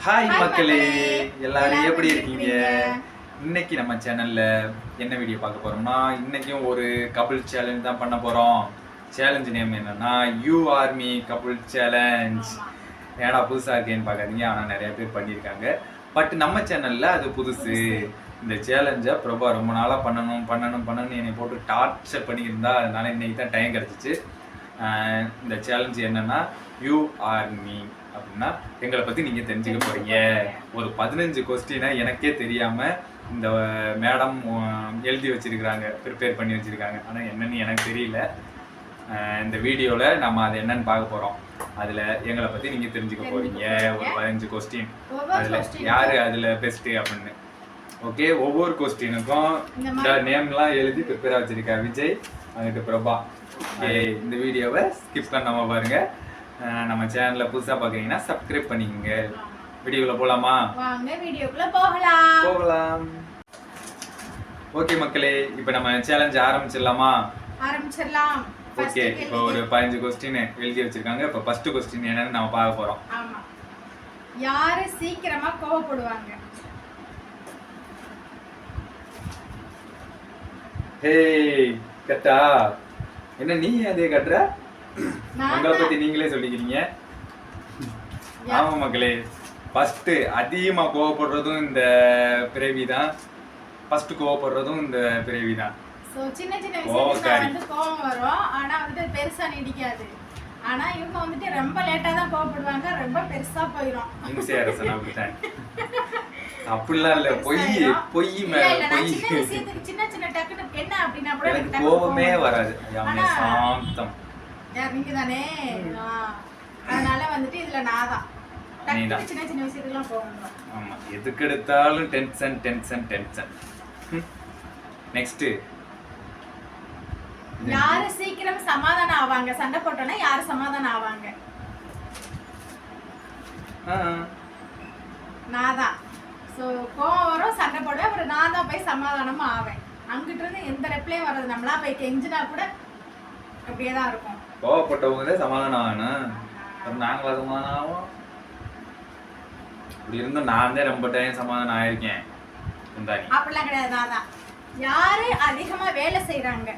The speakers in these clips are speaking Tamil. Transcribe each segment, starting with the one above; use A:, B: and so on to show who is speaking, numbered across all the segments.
A: ஹாய் மக்களே, எல்லாரும் எப்படி இருக்கீங்க? இன்னைக்கு நம்ம சேனல்ல என்ன வீடியோ பார்க்க போறோம்னா, இன்னைக்கும் ஒரு கபிள் சேலஞ்ச் தான் பண்ண போறோம். சேலஞ்ச் நேம் என்னன்னா யூ ஆர் மீ கபிள் சேலஞ்ச். ஏன்னா புதுசா இருக்கேன்னு பார்க்காதீங்க, ஆனால் நிறைய பேர் பண்ணியிருக்காங்க. பட் நம்ம சேனல்ல அது புதுசு. இந்த சேலஞ்சை பிரபா ரொம்ப நாளாக பண்ணணும் என்னை போட்டு டார்ச்சர் பண்ணியிருந்தா, அதனால இன்னைக்கு தான் டைம் கிடச்சிச்சு. இந்த சேலஞ்சு என்னன்னா யூ ஆர் மீ அப்படின்னா எங்களை பற்றி நீங்கள் தெரிஞ்சுக்க போகிறீங்க. ஒரு 15 கொஸ்டினை எனக்கே தெரியாமல் இந்த மேடம் எழுதி வச்சிருக்கிறாங்க, ப்ரிப்பேர் பண்ணி வச்சுருக்காங்க. ஆனால் என்னன்னு எனக்கு தெரியல. இந்த வீடியோவில் நம்ம அது என்னன்னு பார்க்க போகிறோம். அதில் எங்களை பற்றி நீங்கள் தெரிஞ்சுக்க போகிறீங்க. ஒரு 15 கொஸ்டின், அதில் யார் அதில் பெஸ்ட்டு அப்படின்னு. ஓகே, ஒவ்வொரு கொஸ்டினுக்கும் இந்த நேம்லாம் எழுதி ப்ரிப்பேராக வச்சுருக்கா விஜய், அங்கிட்டு பிரபா. இந்த வீடியோவை ஸ்கிப் பண்ணாமல் பாருங்கள். நம்ம சேனலை புதுசாக பார்க்குறீங்கன்னா சப்ஸ்கிரைப் பண்ணிக்கோங்க. வீடியோக்குள்ள போகலாமா?
B: வீடியோக்குள்ள
A: போகலாம். ஓகே மக்களே, இப்போ நம்ம சேலஞ்ச் ஆரம்பிச்சிடலாமா?
B: ஆரம்பிச்சிடலாம்.
A: ஓகே, இப்போ ஒரு 15 கொஸ்டின் எழுதி வச்சிருக்காங்க. இப்போ ஃபர்ஸ்ட் கொஸ்டின் என்னன்னு நம்ம பார்க்க போறோம்.
B: ஆமா, யாரு சீக்கிரமா கோவப்படுவாங்க?
A: ஹே கட்டா, என்ன நீ அதே கட்டுற? உங்களை பத்தி நீங்களே சொல்லிக்கிறீங்க. ஆமா மக்களே, ஃபர்ஸ்ட் அதிகமா கோவப்படுறதும் இந்த பிறவி தான். ஃபர்ஸ்ட் கோவப்படுறதும் இந்த பிறவி தான்.
B: சோ சின்ன சின்ன விஷயத்துல வந்து கோவம் வரும், ஆனா வந்து பெருசா நீடிக்காது. ஆனா இவங்க வந்துட்டு ரொம்ப லேட்டா தான் கோவப்படுவாங்க, ரொம்ப பெருசா போயிடும்.
A: இன்சே அரசன் அப்படிதான். அப்படிலாம் இல்ல, பொய் மேல பொய்.
B: சின்ன சின்ன டக்குனு என்ன அப்படின்னா கூட
A: எனக்கு கோவமே வராது. சாந்தம்.
B: யார் நீங்க தானே? அதனால வந்துட்டு இதுல நான் தான் டக்குனு சின்ன சின்ன விஷயத்துக்குலாம் கோவம்.
A: ஆமா, எதுக்கு எடுத்தாலும் டென்ஷன் டென்ஷன் டென்ஷன். நெக்ஸ்ட்,
B: யாரு சீக்கிரம் சமாதானம் ஆவாங்க? சண்டை போட்டோன்னா யாரு சமாதானம் ஆவாங்க? நான் தான். ஸோ கோவம் வரும், சண்டை போடுவேன், அப்புறம் நான் தான் போய் சமாதானமா ஆவேன். அங்கிட்ட இருந்து எந்த ரெப்ளையும் வராது. நம்மளா போய் கெஞ்சினா கூட அப்படியே தான் இருக்கும்.
A: கோவப்பட்டவங்க தான் சமாதானம் ஆகணும், நாங்களா சமாதானம் ஆகும். அப்படி இருந்தும் நான் தான் ரொம்ப டைம் சமாதானம் ஆயிருக்கேன்.
B: அப்படிலாம் கிடையாது. நான் தான். யாரு அதிகமா வேலை செய்யறாங்க?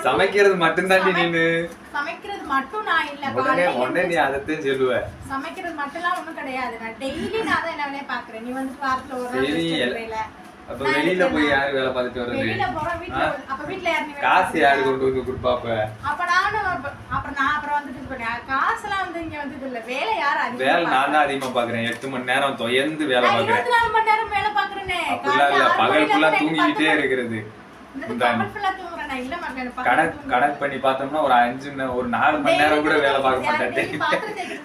A: சமைக்கிறது மட்டும் தான் நீனு.
B: சமைக்கிறது மட்டும் நான் இல்ல,
A: உடனே நீ அதத்தையும் சொல்லுவ.
B: சமைக்கிறது மட்டும்லாம் ஒண்ணும் கிடையாது. நான் டெய்லி நான் தான் என்ன வேலையை பாக்குறேன். நீ வந்து வாரத்துல ஒரு நாள்.
A: அப்ப வெளியில போய் யாரு வேலை பார்த்துட்டு வர்றது?
B: வெளியில போறோம், வீட்ல. அப்ப வீட்ல யாரு
A: காசு யாரு கொண்டு வந்து கொடுப்பாப்ப?
B: அப்ப நானும் அப்புறம் வந்துட்டு பண்ணேன். காசுலாம் வந்து இங்க வந்து இல்ல, வேலை யாரு அதிகமா?
A: வேலை நான் தான் அதிகமா பாக்குறேன். 8 மணி நேரம் தொயந்து வேலை பாக்குறேன்.
B: 24 மணி நேரம் வேலை பாக்குறேனே.
A: பகல் ஃபுல்லா தூங்கிக்கிட்டே இருக்கிறது. கணக்கு பண்ணி பார்த்தோம்னா ஒரு 4 மணி நேரம் கூட வேலை பார்க்க மாட்டேன்.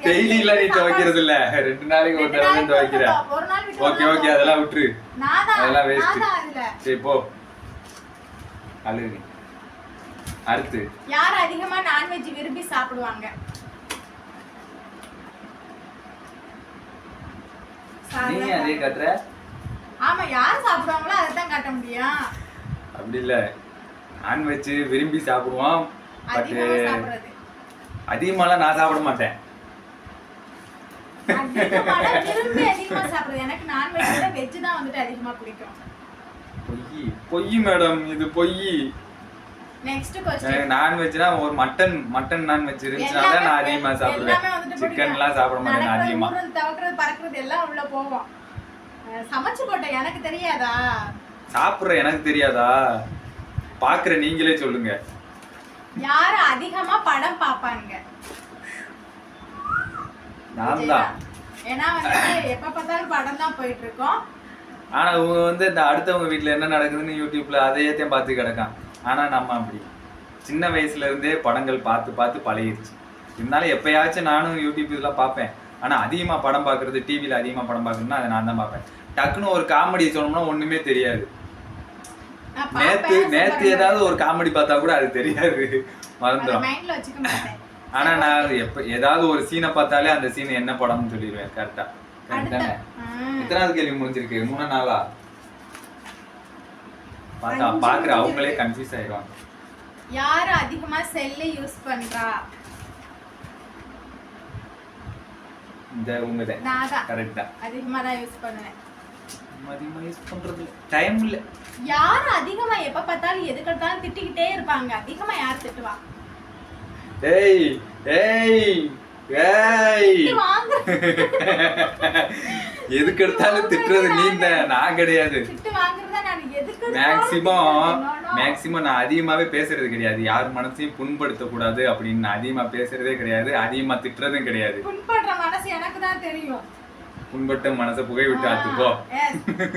A: டெய்லி இல்ல, நீ துவைக்கிறது இல்ல, 2 நாளைக்கு ஒரு தடவை துவைக்கிற. ஓகே அதெல்லாம் விட்டுரு, அதெல்லாம் வேஸ்ட். சரி போ, அழுகு. அடுத்து,
B: யார் அதிகமா நான்வெஜ் விரும்பி சாப்பிடுவாங்க?
A: நீங்க அதே காட்டுற.
B: ஆமா, யார் சாப்பிடுவாங்களோ அதை தான் காட்ட முடியும்.
A: அப்படி இல்ல, நான்வெஜ் விரும்பி சாப்பிடுவோம். பட் அதிகமாலாம் நான் சாப்பிட மாட்டேன்.
B: எனக்கு நான்வெஜ் விட வெஜ் தான் வந்துட்டு அதிகமா பிடிக்கும்.
A: பொய் மேடம், இது பொய்.
B: நெக்ஸ்ட் क्वेश्चन,
A: நான்வெஜ்னா ஒரு மட்டன் நான்வெஜ் இருந்துச்சுனால நான் அதிகமா சாப்பிடுவேன். சிக்கன்லாம் சாப்பிட மாட்டேன் அதிகமா.
B: தவக்கிறது பறக்கிறது எல்லாம் உள்ள போகும். சமைச்சு போட்ட எனக்கு தெரியாதா?
A: சாப்பிடுற எனக்கு தெரியாதா? பாக்குற நீங்களே சொல்லுங்க.
B: யாரு அதிகமா படம் பாப்பாங்க?
A: நான் தான்.
B: ஏன்னா வந்து எப்ப பார்த்தாலும் படம் தான் போயிட்டு இருக்கோம்.
A: ஆனா இவங்க வந்து இந்த அடுத்தவங்க வீட்டுல என்ன நடக்குதுன்னு யூடியூப்ல அதையத்தையும் பார்த்து கிடக்கான். ஆனா நம்ம அப்படி சின்ன வயசுல இருந்தே படங்கள் பார்த்து பார்த்து பழகிருச்சு. இருந்தாலும் எப்பயாச்சும் நானும் யூடியூப் இதெல்லாம் பார்ப்பேன். ஆனா அதிகமா படம் பார்க்கறது, டிவியில அதிகமா படம் அதை நான் தான் பார்ப்பேன். டக்குன்னு ஒரு காமெடி சொன்னோம்னா ஒண்ணுமே தெரியாது. நேத்து ஏதாவது ஒரு காமெடி பார்த்தா கூட அது தெரியாது, மறந்துடும். ஆனா நான் ஏதாவது ஒரு சீனை பார்த்தாலே அந்த சீன் என்ன படம்னு சொல்லிடுவேன். கரெக்டா? கரெக்டானே? எத்தனாவது கேள்வி முடிஞ்சிருக்கு? 3 நாளா? பாக்குற அவங்களே கன்ஃபியூஸ் ஆயிடுவாங்க.
B: யாரு அதிகமா செல்ல யூஸ் பண்றா?
A: இந்த உங்க தான்.
B: நான் தான்
A: கரெக்ட் தான்.
B: அதிகமா தான் யூஸ் பண்ணுவேன்.
A: அதிகமா யூஸ் பண்றது டைம் இல்ல.
B: யார் அதிகமா எப்ப பார்த்தாலும் எதுக்கெடுத்தாலும் திட்டிக்கிட்டே இருப்பாங்க? அதிகமா யார் திட்டுவா?
A: ஏய் ஏய் ஏய்
B: வாங்க.
A: எதுக்கு எடுத்தாலும் திட்டுறது நீதான், நான் கிடையாது.
B: திட்டு வாங்குறதா நான் எதுக்கு
A: மேக்ஸிமம் நான் அதிகமாவே பேசுறது கிடையாது. யார் மனசையும் புண்படுத்த கூடாது அப்படின்னு நான் அதிகமா பேசுறதே கிடையாது. அதிகமா திட்டுறதும் கிடையாது.
B: புண்படுற மனசு எனக்கு தான் தெரியும்.
A: புண்பட்ட மனசை புகை விட்டு ஆத்துக்கோ.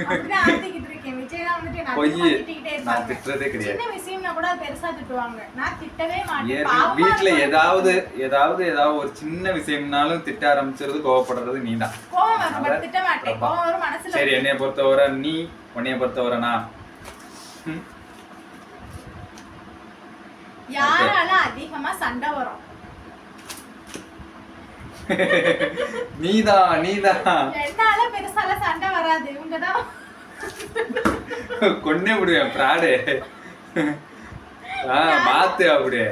B: அப்படிதான் ஆத்திக்கிட்டு இருக்கேன். விஜய் தான் வந்துட்டு நான்
A: பொய்,
B: திட்டிக்கிட்டே
A: நான்
B: இருப்பேன்.
A: திட்டுறதே கிடையாது.
B: சின்ன விஷயம்னா கூட பெருசா திட்டுவாங்க. நான் திட்டவே மாட்டேன்.
A: வீட்டுல ஏதாவது ஒரு சின்ன விஷயம்னாலும் திட்ட ஆரம்பிச்சிருது, கோவப்படுறது நீதான்.
B: கோவம் வரும், பட் திட்ட மாட்டேன். கோவம் வரும் மனசுல.
A: சரி, என்னைய பொறுத்தவரை நீ, உன்னைய பொறுத்தவரை நான்.
B: யாரால அதிகமா சண்டை வரும்?
A: நீதான்.
B: என்னால பெருசால சண்டை வராது. இவங்கதான்
A: கொன்னே விடுவேன் பிராடு. மாத்து அப்படியே.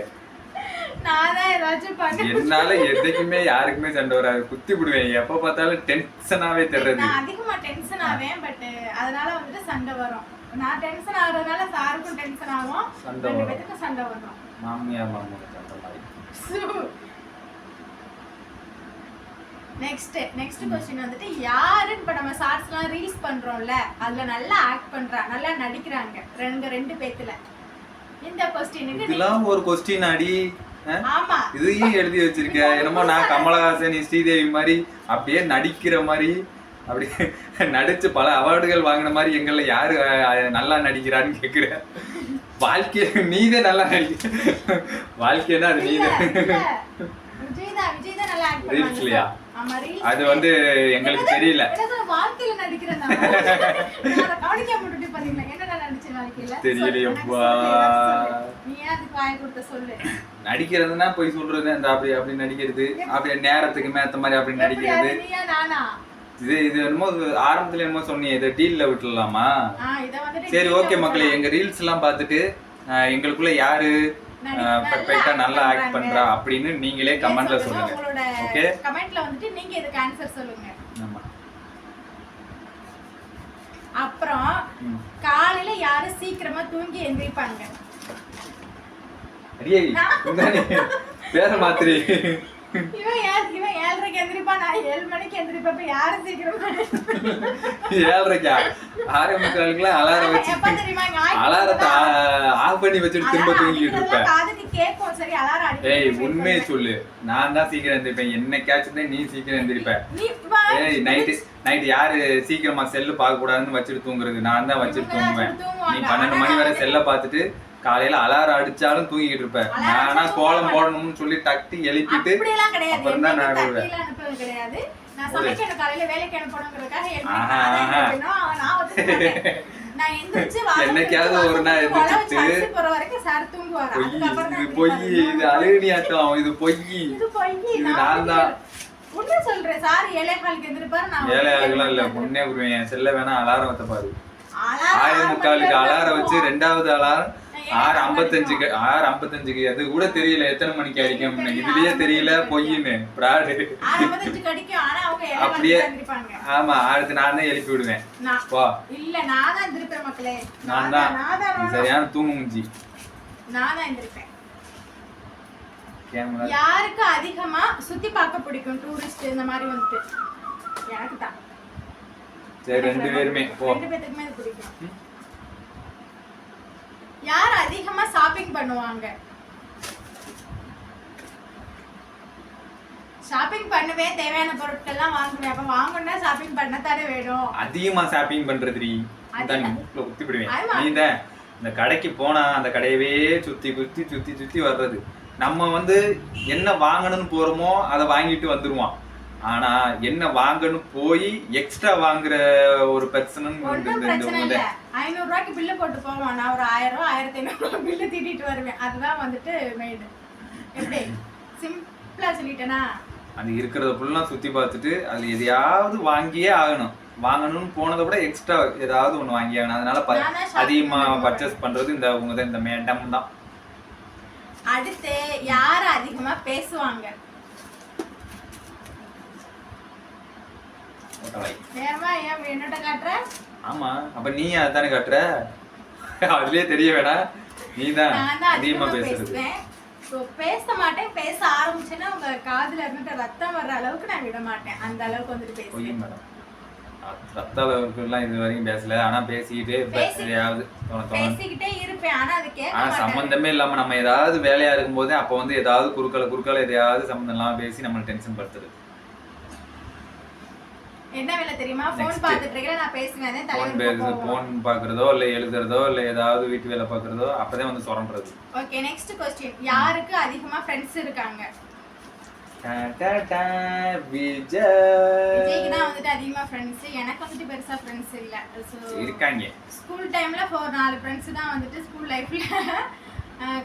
B: நான் தான் ஏதாச்சும் பண்ண.
A: என்னால எதுக்குமே யாருக்குமே சண்டை வராது. குத்தி விடுவேன். எப்ப பார்த்தாலும் டென்ஷனாவே தெரியுது.
B: நான் அதிகமா டென்ஷன் ஆவேன், பட் அதனால வந்துட்டு சண்டை வரும். நான் டென்ஷன் ஆகுறதுனால சாருக்கும் டென்ஷன் ஆகும், ரெண்டு பேத்துக்கும் சண்டை வரும்.
A: மாமியார் மாமனுக்கு அந்த மாதிரி.
B: நெக்ஸ்ட் क्वेश्चन வந்துட்டு யாரு இப்ப நம்ம ஷார்ட்ஸ்லாம் ரீல்ஸ் பண்றோம்ல, அதுல நல்லா ஆக்ட் பண்றா, நல்லா நடிக்கிறாங்க ரெண்டு பேத்துல. இந்த क्वेश्चनக்கு
A: இதெல்லாம் ஒரு क्वेश्चन அடி.
B: ஆமா,
A: இதையும் எழுதி வச்சிருக்க. என்னமோ நான் கமலஹாசன் ஸ்ரீதேவி மாதிரி அப்படியே நடிக்கிற மாதிரி, அப்படியே நடிச்சு பல அவார்டுகள் வாங்கின மாதிரி எங்கள்ல யாரு நல்லா நடிக்கிறான்னு கேக்குற. வாழ்க்கைய நீதே நல்லா நடிக்க. வாழ்க்கைன்னா அது நீதே.
B: விஜய் தான் நல்லா ஆக்ட் பண்ணுவாங்க.
A: ரீல்ஸ்லயா?
B: ஆமா, ரீல்ஸ்.
A: அது வந்து எங்களுக்கு தெரியல.
B: வாழ்க்கையில நடிக்கிறேன் நான். நான் கவனிக்க மாட்டேன். பாத்தீங்களா என்னடா நடிச்சேன் வாழ்க்கையில?
A: தெரியலையப்பா.
B: நீ அதுக்கு வாய் கொடுத்த சொல்லு.
A: நடிக்கிறதுனா போய் சொல்றது, அந்த அப்படி நடிக்கிறது, அப்படியே நேரத்துக்கு மேத்த மாதிரி அப்படி நடிக்கிறது.
B: நீயா நானா?
A: இது என்னமோ ஆரம்பத்துல என்னமோ சொன்னீங்க, இதை டீல்ல விட்டுடலாமா? சரி, ஓகே மக்களே, எங்க ரீல்ஸ் எல்லாம் பார்த்துட்டு எங்களுக்குள்ள யாரு பெர்ஃபெக்ட்டா நல்லா ஆக்ட் பண்றா அப்படின்னு நீங்களே கமெண்ட்ல சொல்லுங்க. ஓகே,
B: கமெண்ட்ல வந்துட்டு நீங்க இதுக்கு ஆன்சர் சொல்லுங்க.
A: ஆமா.
B: அப்புறம் காலையில யாரு சீக்கிரமா தூங்கி எந்திரிப்பாங்க?
A: அடியே பேர மாத்திரி.
B: இவன் 7:30க்கு எந்திரிப்பா, நான் 7 மணிக்கு எந்திரிப்பேன். இப்ப யாரு சீக்கிரமா?
A: 7:30க்கா? 6:45க்குலாம் அலாரம் வச்சு அலாரத்தை ஆஃப் பண்ணி வச்சுட்டு திரும்ப தூங்கிட்டு இருப்பேன்.
B: காதுக்கு கேக்கும். சரி, அலாரம் அடிக்க.
A: ஏய், உண்மையை சொல்லு. நான் தான் சீக்கிரம் எந்திரிப்பேன். என்னைக்காச்சும் தான் நீ சீக்கிரம் எந்திரிப்ப. ஏய், நைட் யாரு சீக்கிரமா செல்லு பார்க்க கூடாதுன்னு வச்சுட்டு தூங்குறது? நான் தான் வச்சுட்டு தூங்குவேன். நீ 12 மணி வரை செல்ல பார்த்துட்டு காலையில அலாரம் அடிச்சாலும் தூங்கிட்டு இருப்ப. நானா கோலம் போடணும்னு சொல்லி டக்டி எழுப்பிட்டு அப்புறம் தான் நான்
B: கிடையாது. நான் சமைக்கிற காலையில வேலைக்கு அனுப்பணும்ங்கறதுக்காக நான் எந்திரிச்சு
A: என்னைக்காவது ஒரு நாள் எந்திரிச்சிட்டு
B: போற வரைக்கும் சார் தூங்குவாரு.
A: இது பொய், இது அழுகினியாட்டம், இது பொய். இது நான் தான்
B: உண்மை சொல்றேன். சார் 7:15க்கு எந்திரிப்பாரு. நான்
A: 7:15 இல்ல, முன்னே விடுவேன். செல்ல வேணா அலாரம் வைத்த பாரு. 6:45க்கு அலாரம் வச்சு, ரெண்டாவது அலாரம் 6:55க்கு. அது கூட தெரியல எத்தனை மணிக்கு அடிக்கும். இதுலயே தெரியல பொய்ன்னு பிராடு. அப்படியே ஆமா, அடுத்து நான் தான் எழுப்பி விடுவேன்.
B: இல்ல, நான் தான் எந்திரிப்பேன் மக்களே.
A: நான் தான் சரியான தூங்கு முஞ்சி.
B: நான் தான் எந்திரிப்பேன். யாருக்கு அதிகமா சுத்தி பார்க்க பிடிக்கும்? டூரிஸ்ட் இந்த மாதிரி வந்துட்டு எனக்கு தான்.
A: சரி, ரெண்டு பேருக்குமே
B: இது பிடிக்கும். யார் அதிகமா ஷாப்பிங் பண்ணுவாங்க? ஷாப்பிங் பண்ணுவேன், தேவையான பொருட்கள் எல்லாம் வாங்குவேன். அப்ப வாங்கணும்னா ஷாப்பிங் பண்ண தானே வேணும்.
A: அதிகமா ஷாப்பிங் பண்றதுடி தான் குத்தி விடுவேன். நீ தான் இந்த கடைக்கு போனா அந்த கடையவே சுத்தி வர்றது. நம்ம வந்து என்ன வாங்கணும்னு போறோமோ அதை வாங்கிட்டு வந்துருவான். ஆனா என்ன வாங்கணும் போய் எக்ஸ்ட்ரா வாங்குற ஒரு பர்சன்.
B: 500 ரூபாய்க்கு பில்லு போட்டு போவான். நான் ஒரு 1000 ரூபாய் 1500 பில்லு தீட்டிட்டு வருவேன். அதுதான் வந்துட்டு மெயின். எப்படி சிம்பிளா சொல்லிட்டேனா?
A: அது இருக்கிறத ஃபுல்லா சுத்தி பார்த்துட்டு அதுல எதையாவது வாங்கியே ஆகணும். வாங்கணும்னு போனதை விட எக்ஸ்ட்ரா ஏதாவது ஒண்ணு வாங்கி ஆகணும். அதனால அதிகமா பர்ச்சேஸ் பண்றது இந்த மேடம் தான்.
B: அடுத்து யாரு அதிகமா பேசுவாங்க?
A: ஒட்டவாய்.
B: ஏமா ஏன் என்னோட காட்டுற?
A: ஆமா, அப்ப நீ அதானே காட்டுற. அதுலயே தெரிய வேணாம், நீதான்
B: நான் தான்
A: அதிகமா
B: அதிகமா
A: பேசுறது.
B: பேசுவேன். ஸோ பேச மாட்டேன். பேச ஆரம்பிச்சேன்னா உங்க காதுல இருந்துட்டு ரத்தம் வர்ற அளவுக்கு நான் விட மாட்டேன். அந்த அளவுக்கு வந்துட்டு
A: பொய்
B: பேசுவேன்.
A: மேடம். ரத்த அளவுக்குலாம் இது வரைக்கும் பேசல. ஆனா பேசிக்கிட்டே எதையாவது
B: பேசிக்கிட்டே இருப்பேன். ஆனா அது கேட்க
A: ஆனா
B: மாட்டேன்.
A: சம்பந்தமே இல்லாம நம்ம ஏதாவது வேலையா இருக்கும்போது அப்ப வந்து ஏதாவது குறுக்கால எதையாவது சம்பந்தம் இல்லாம பேசி நம்மள டென்ஷன் படுத்துது.
B: என்ன வேலை தெரியுமா? போன் பார்த்துட்டு இருக்கேன், நான் பேசுவேன்.
A: போன் பாக்குறதோ இல்ல எழுதுறதோ இல்ல ஏதாவது வீட்டு வேலை பாக்குறதோ அப்பதான் வந்து சொரண்டுறது.
B: Okay, next question. யாருக்கு அதிகமா ஃப்ரெண்ட்ஸ் இருக்காங்க? விஜய்க்கு தான் வந்துட்டு அதிகமா ஃப்ரெண்ட்ஸ். எனக்கு வந்துட்டு பெருசா ஃப்ரெண்ட்ஸ் இல்ல. சோ
A: இருக்காங்க.
B: ஸ்கூல் டைம்ல 4 ஃப்ரெண்ட்ஸ் தான் வந்துட்டு ஸ்கூல் லைஃப்ல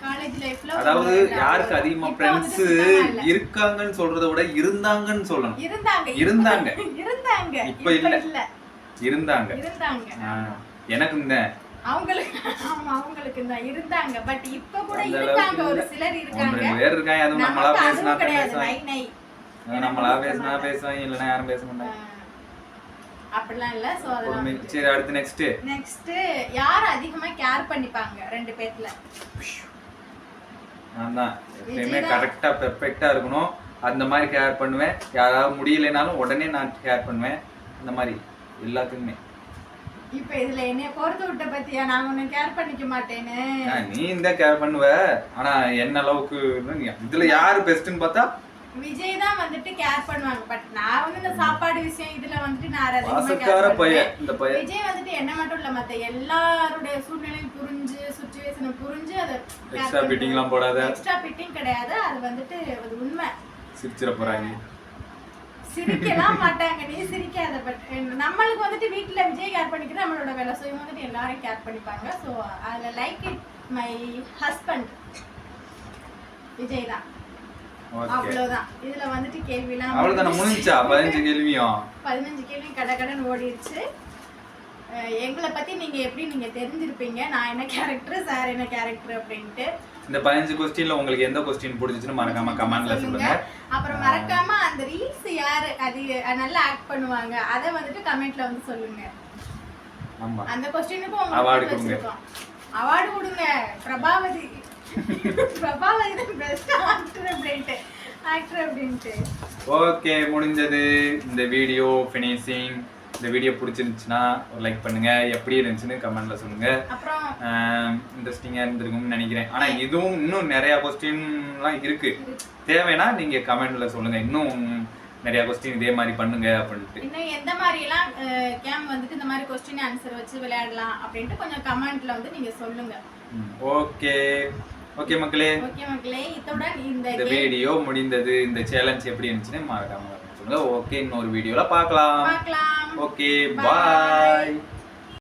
B: காலேஜ் லைஃப்ல.
A: அதாவது யாருக்கு அதிகமா ஃப்ரெண்ட்ஸ் இருக்காங்கன்னு சொல்றதை விட இருந்தாங்கன்னு சொல்லணும். இருந்தாங்க இப்ப இல்ல, இருந்தாங்க. எனக்கு இந்த
B: அவங்களுக்கு தான் இருந்தாங்க. பட் இப்ப கூட இருக்காங்க, ஒரு சிலர் இருக்காங்க.
A: 2 பேர் இருக்காங்க. அதுவும் நம்மளா பேசினா
B: பேசுவாங்க,
A: நம்மளா பேசினா பேசுவாங்க, இல்லைன்னா யாரும் பேச மாட்டாங்க.
B: அப்படிலாம் இல்ல. சோ அதெல்லாம்
A: சரி, அடுத்து
B: நெக்ஸ்ட் யார் அதிகமா கேர் பண்ணிப்பாங்க 2 பேர்ல?
A: நான் தான் எப்பயுமே கரெக்டா பெர்ஃபெக்ட்டா இருக்கணும். அந்த மாதிரி கேர் பண்ணுவேன். யாராவது முடியலைனாலும் உடனே நான் கேர் பண்ணுவேன். இந்த மாதிரி எல்லாத்துக்குமே.
B: இப்ப இதுல என்ன பொறுத்து விட்ட பத்தியா? நான் உன்னை கேர் பண்ணிக்க மாட்டேன்னு.
A: நீ இந்த கேர் பண்ணுவ. ஆனா என்ன அளவுக்கு இதுல யாரு பெஸ்ட்னு பார்த்தா
B: விஜய் தான் வந்துட்டு கேர் பண்ணுவாங்க. பட் நான் வந்து இந்த சாப்பாடு விஷயம் இதுல வந்துட்டு நான் அதிகமா
A: வாசக்கார பையன் இந்த பையன்.
B: விஜய் வந்துட்டு என்ன மட்டும் இல்ல, மத்த எல்லாருடைய சூழ்நிலையும் புரிஞ்சு, சிச்சுவேஷனை புரிஞ்சு அதை
A: எக்ஸ்ட்ரா பிட்டிங்லாம் போடாத.
B: எக்ஸ்ட்ரா பிட்டிங் கிடையாது. அது வந்துட்டு அது உண்மை.
A: சிரிச்சிர போறாங்க.
B: சிரிக்கலாம் மாட்டாங்க, நீ சிரிக்காத. பட் நம்மளுக்கு வந்துட்டு வீட்டுல விஜய் கேர் பண்ணிக்கிறது நம்மளோட வேலை. ஸோ இவங்க வந்துட்டு எல்லாரும் கேர் பண்ணிப்பாங்க. ஸோ அதுல like it my husband Vijay தான். அவ்வளவுதான். இதுல வந்துட்டு கேள்விலாம்
A: அவ்வளவுதான முடிஞ்சா? 15 கேள்வியும்
B: 15 கேள்வி கடகடன் ஓடிடுச்சு. எங்களை பத்தி நீங்க தெரிஞ்சிருப்பீங்க. நான் என்ன கேரக்டர், சார் என்ன கேரக்டர் அப்படின்ட்டு.
A: இந்த 15 क्वेश्चनல உங்களுக்கு எந்த क्वेश्चन பிடிச்சிச்சுன்னு மறக்காம கமெண்ட்ல சொல்லுங்க.
B: அப்புறம் மறக்காம அந்த ரீல்ஸ் யாரு அது நல்லா ஆக்ட் பண்ணுவாங்க அத வந்துட்டு கமெண்ட்ல வந்து சொல்லுங்க.
A: ஆமா,
B: அந்த क्वेश्चनக்கு உங்களுக்கு
A: அவார்ட் கொடுங்க.
B: அவார்ட் கொடுங்க. பிரபாவதி தான் பெஸ்ட் ஆக்டர் அப்படின்ட்டு.
A: ஓகே, முடிஞ்சது இந்த வீடியோ ஃபினிஷிங். இந்த வீடியோ பிடிச்சிருந்துச்சுன்னா ஒரு லைக் பண்ணுங்க. எப்படி இருந்துச்சுன்னு கமெண்ட்ல சொல்லுங்க.
B: அப்புறம்
A: இன்ட்ரெஸ்டிங்கா இருந்திருக்கும்னு நினைக்கிறேன். ஆனா இதுவும் இன்னும் நிறைய क्वेश्चनலாம் இருக்கு. தேவைன்னா நீங்க கமெண்ட்ல சொல்லுங்க. இன்னும் நிறைய क्वेश्चन இதே மாதிரி பண்ணுங்க அப்படின்ட்டு.
B: இன்னும் எந்த மாதிரி எல்லாம் கேம் வந்துட்டு இந்த மாதிரி क्वेश्चन ஆன்சர் வச்சு விளையாடலாம் அப்படின்ட்டு கொஞ்சம் கமெண்ட்ல வந்து நீங்க சொல்லுங்க.
A: ஓகே மக்களே,
B: இத்துடன் இந்த
A: வீடியோ முடிந்தது. இந்த சேலஞ்ச் எப்படி இருந்துச்சுன்னு மறக்காம சொல்லுங்க. ஓகே, இன்னொரு வீடியோல பார்க்கலாம். ஓகே, பாய்.